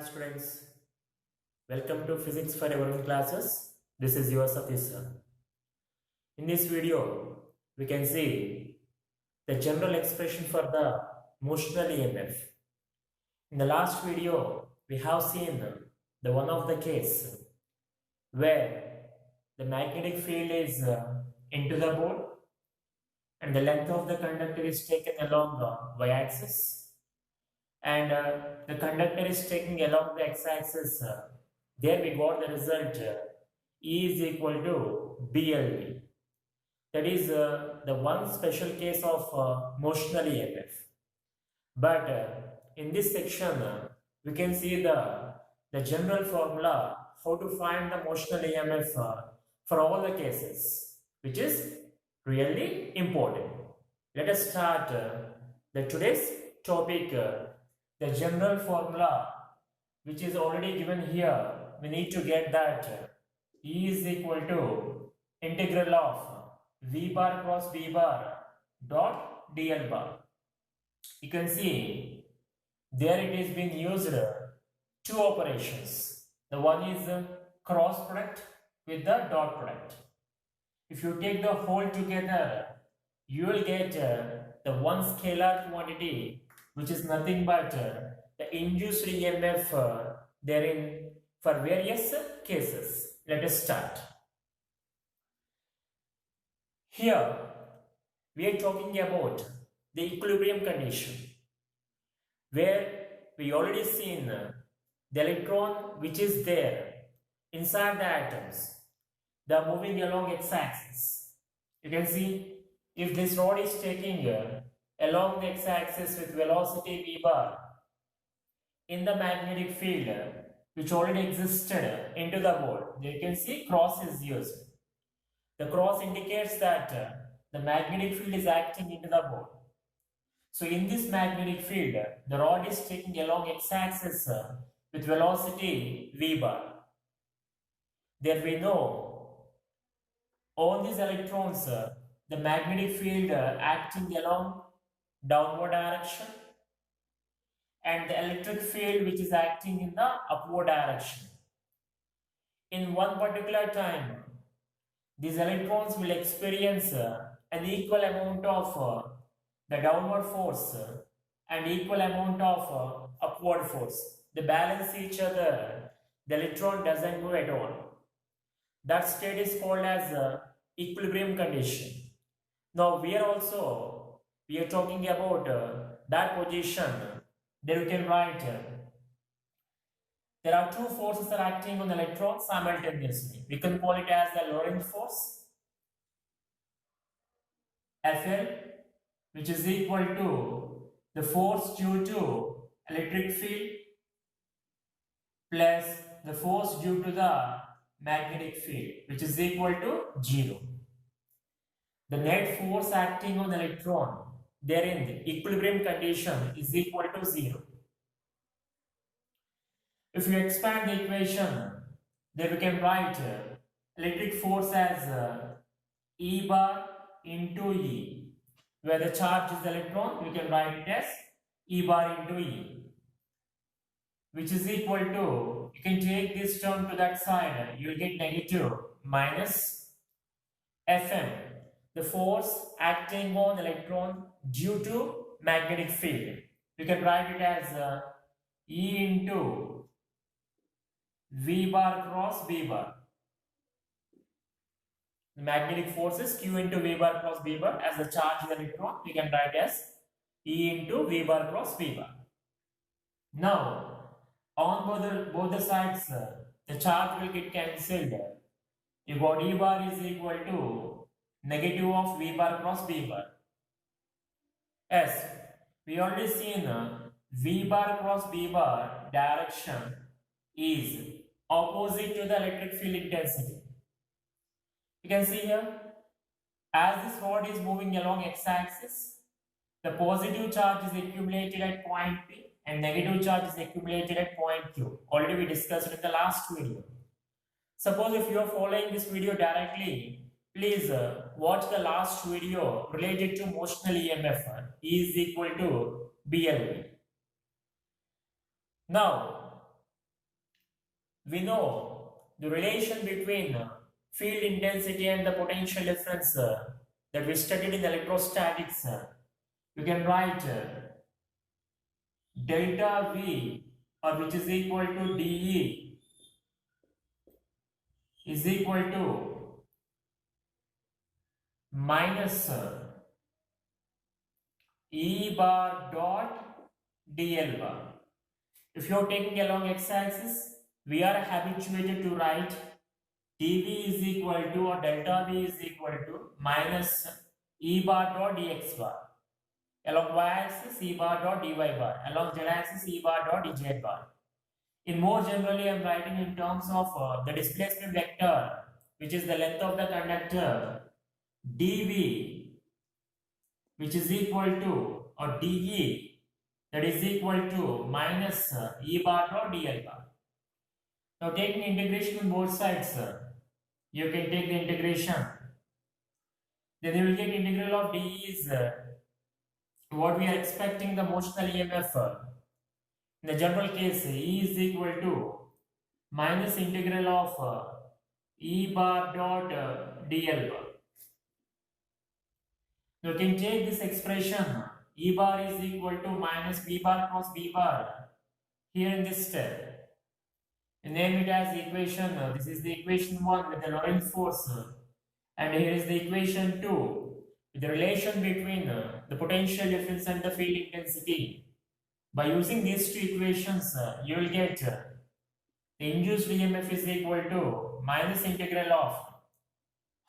students. Welcome to Physics for Everyone classes. This is your Satish sir. In this video, we can see the general expression for the motional EMF. In the last video, we have seen the one of the case where the magnetic field is into the board and the length of the conductor is taken along the y-axis and the conductor is taking along the x-axis. There we got the result E is equal to BLV. That is the one special case of motional EMF. But in this section, we can see the general formula how to find the motional EMF for all the cases, which is really important. Let us start the today's topic, the general formula, which is already given here. We need to get that E is equal to integral of V bar cross B bar dot DL bar. You can see there it is being used two operations. The one is cross product with the dot product. If you take the whole together, you will get the one scalar quantity, which is nothing but the induced EMF therein for various cases. Let us start. Here we are talking about the equilibrium condition, where we already seen the electron which is there inside the atoms. They are moving along x-axis. You can see if this rod is taking along the x-axis with velocity v bar, in the magnetic field which already existed into the board, you can see cross is used. The cross indicates that the magnetic field is acting into the board. So in this magnetic field, the rod is taking along x-axis with velocity v bar. There we know all these electrons, the magnetic field acting along downward direction, and the electric field which is acting in the upward direction. In one particular time, these electrons will experience an equal amount of the downward force and equal amount of upward force. They balance each other. The electron doesn't move at all. That state is called as equilibrium condition. Now we are talking about that position. There you can write there are two forces that are acting on the electron simultaneously. We can call it as the Lorentz force, Fl, which is equal to the force due to electric field plus the force due to the magnetic field, which is equal to 0. The net force acting on the electron therein the equilibrium condition is equal to 0. If you expand the equation, then we can write electric force as E bar into E. Where the charge is the electron, we can write it as E bar into E, which is equal to, you can take this term to that side, you will get negative minus Fm, the force acting on electron due to magnetic field. You can write it as E into V bar cross B bar. The magnetic force is Q into V bar cross B bar. As the charge is electron, we can write as E into V bar cross B bar. Now, on both the sides, the charge will get cancelled. You got E bar is equal to negative of V bar cross B bar. Yes, we already seen V bar cross B bar direction is opposite to the electric field intensity. You can see here, as this rod is moving along x-axis, the positive charge is accumulated at point P and negative charge is accumulated at point Q. Already we discussed it in the last video. Suppose if you are following this video directly, please watch the last video related to motional EMF. E is equal to BLV. Now, we know the relation between field intensity and the potential difference that we studied in electrostatics. You can write delta V, or which is equal to dE, is equal to minus E bar dot dl bar. If you are taking along x-axis, we are habituated to write dV is equal to, or delta V is equal to minus E bar dot dx bar. Along y-axis, E bar dot dy bar. Along z-axis, E bar dot dz bar. In more generally, I am writing in terms of the displacement vector, which is the length of the conductor, dV, which is equal to, or dE, that is equal to minus E bar dot dl bar. Now taking integration on both sides, you can take the integration. Then you will get integral of dE is what we are expecting, the motional EMF. In the general case, E is equal to minus integral of E bar dot dl bar. Now you can take this expression, E bar is equal to minus B bar cross B bar, here in this step. You name it as equation, this is the equation 1 with the Lorentz force, and here is the equation 2 with the relation between the potential difference and the field intensity. By using these two equations, you will get the induced EMF is equal to minus integral of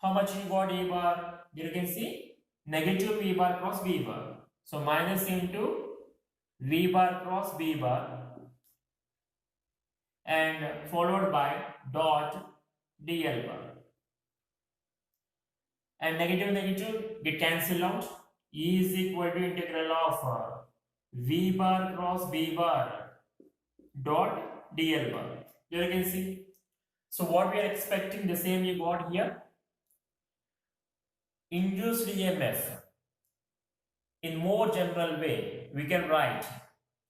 how much you got E bar, you can see negative V bar cross V bar. So minus into V bar cross V bar and followed by dot dl bar. And negative get cancelled out. E is equal to integral of V bar cross B bar dot dl bar. Here you can see. So what we are expecting, the same you got here. Induced EMF. In more general way, we can write,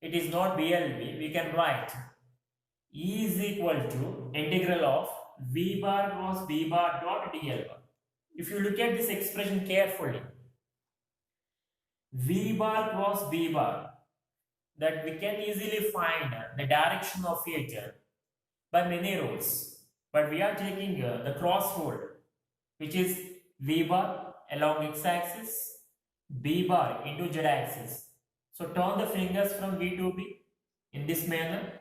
it is not BLV, we can write E is equal to integral of V bar cross B bar dot dl bar. If you look at this expression carefully, V bar cross B bar, that we can easily find the direction of it by many rules. But we are taking the cross rule, which is V bar along x-axis, B bar into z-axis. So turn the fingers from V to B in this manner.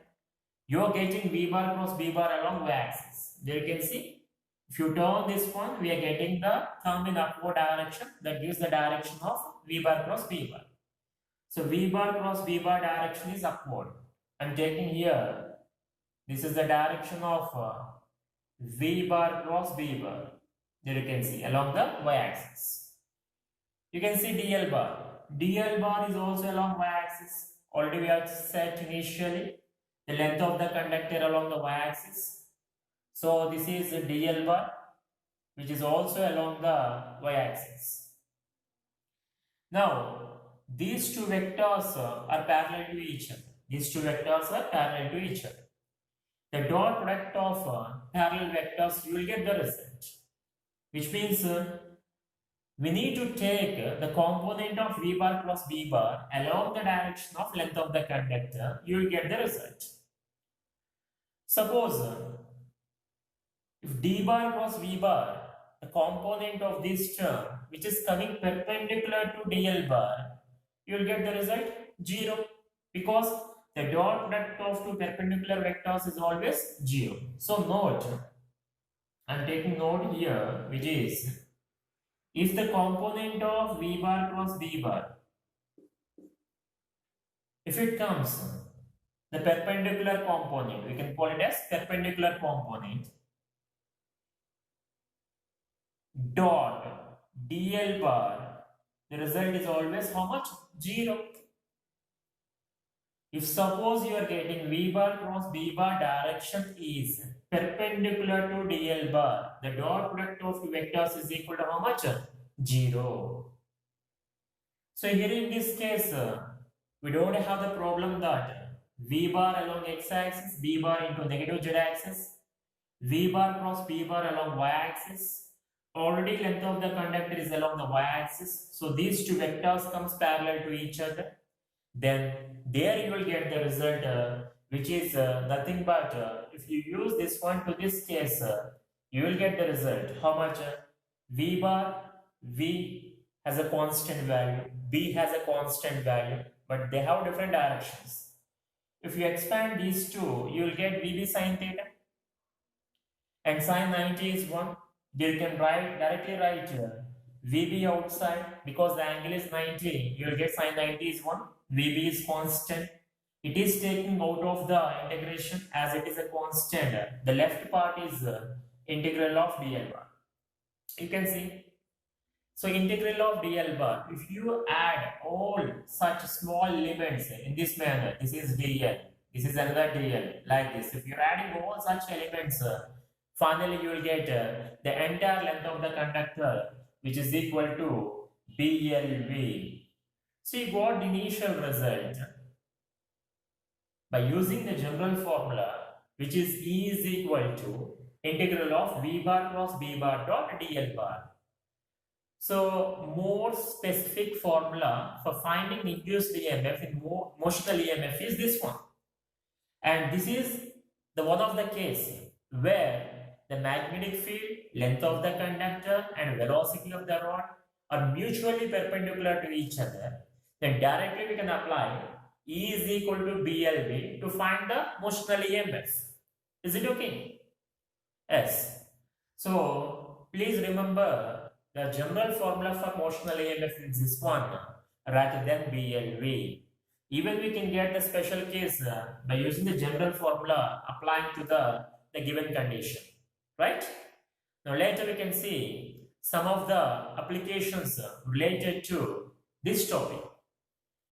You are getting V bar cross B bar along y-axis. There you can see. If you turn this one, we are getting the thumb in upward direction. That gives the direction of V bar cross B bar. So V bar cross B bar direction is upward. I am taking here, this is the direction of V bar cross B bar. There you can see along the y-axis. You can see DL bar. DL bar is also along y-axis. Already we have set initially the length of the conductor along the y-axis. So this is the DL bar, which is also along the y-axis. Now these two vectors are parallel to each other. These two vectors are parallel to each other. The dot product of parallel vectors, you will get the result, which means we need to take the component of V bar cross B bar along the direction of length of the conductor. You will get the result. Suppose if D bar cross V bar, the component of this term which is coming perpendicular to DL bar, you will get the result 0, because the dot product of two perpendicular vectors is always 0. So note, I am taking note here, which is if the component of V bar cross B bar, if it comes the perpendicular component, we can call it as perpendicular component, dot DL bar, the result is always how much? 0. If suppose you are getting V bar cross B bar direction is perpendicular to DL bar, the dot product of two vectors is equal to how much? 0. So here in this case, we don't have the problem that V bar along x-axis, B bar into negative z-axis, V bar cross B bar along y-axis. Already length of the conductor is along the y-axis. So these two vectors comes parallel to each other. Then there you will get the result which is nothing but if you use this one to this case, you will get the result. How much? V bar, V has a constant value, B has a constant value, but they have different directions. If you expand these two, you will get VB sine theta. And sine 90 is 1. You can directly write VB outside because the angle is 90. You will get sine 90 is 1. VB is constant. It is taking out of the integration as it is a constant. The left part is integral of dl bar. You can see. So integral of dl bar, if you add all such small elements in this manner, this is dl, this is another dl, like this. If you're adding all such elements, finally you will get the entire length of the conductor, which is equal to BLV. So you got the initial result by using the general formula, which is E is equal to integral of V bar cross B bar dot DL bar. So more specific formula for finding induced EMF in motional EMF is this one. And this is the one of the case where the magnetic field, length of the conductor and velocity of the rod are mutually perpendicular to each other. Then directly we can apply E is equal to BLV to find the motional EMF. Is it okay? Yes. So please remember the general formula for motional EMF is this one rather than BLV. Even we can get the special case by using the general formula applying to the given condition. Right? Now later we can see some of the applications related to this topic.